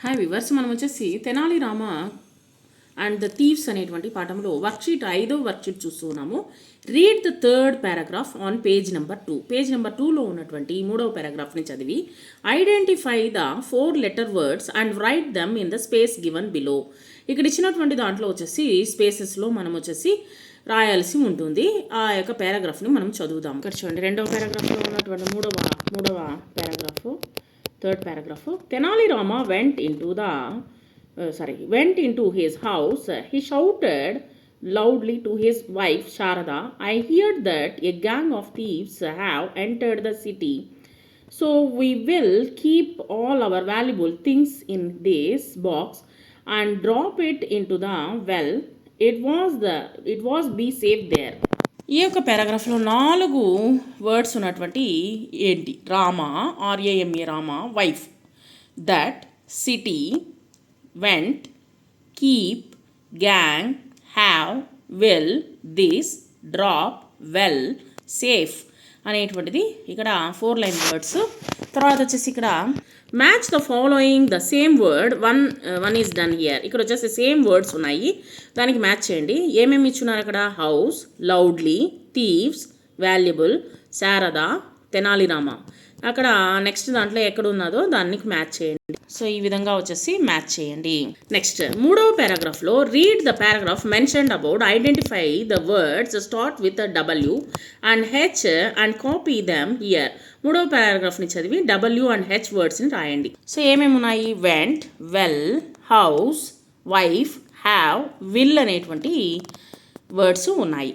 Hi viewers, మనం వచ్చేసి Tenali Rama and the thieves అనేటువంటి పాఠంలో వర్క్షీట్ 5వ వర్క్షీట్ చూస్తూ ఉన్నాము. Read the third paragraph on page number 2. Page number 2లో ఉన్నటువంటి 3వ పారాగ్రాఫ్ని చదివి identify the 4 letter words and right them in the space given below. ఇక్కడ ఇచ్చినటువంటి దాంట్లో వచ్చేసి స్పేసెస్లో మనం వచ్చేసి రాయాల్సి ఉంటుంది. ఆ యొక్క పారాగ్రాఫ్ని మనం చదువుదాం. ఇక్కడ చూడండి, 2వ పారాగ్రాఫ్లో ఉన్నటువంటి మూడవ paragraph, third paragraph. Tenali Rama went into his house. He shouted loudly to his wife Sharada, "I heard that a gang of thieves have entered the city. So we will keep all our valuable things in this box and drop it into the well. It was be safe there." ఈ యొక్క పారాగ్రాఫ్లో 4 words ఉన్నటువంటి ఏంటి? Rama, RAMA, Rama, wife, that, city, vent, keep, gang, have, will, this, drop, well, safe అనేటువంటిది ఇక్కడ 4 line words. తర్వాత వచ్చేసి ఇక్కడ match the following the same word, one is done here. ఇక్కడ వచ్చేసి సేమ్ వర్డ్స్ ఉన్నాయి, దానికి మ్యాచ్ చేయండి. ఏమేమి ఇచ్చున్నారు అక్కడ? House, loudly, thieves, valuable, Sharada, Tenali Rama. అక్కడ నెక్స్ట్ దాంట్లో ఎక్కడ ఉన్నదో దానికి మ్యాచ్ చేయండి. సో ఈ విధంగా వచ్చేసి మ్యాచ్ చేయండి. నెక్స్ట్ 3వ పారాగ్రాఫ్లో read the paragraph mentioned about, identify the words start with W and H and copy them here. 3వ పారాగ్రాఫ్ని చదివి W అండ్ H వర్డ్స్ని రాయండి. సో ఏమేమి ఉన్నాయి? Vent, well, house, wife, have, will అనేటువంటి వర్డ్స్ ఉన్నాయి.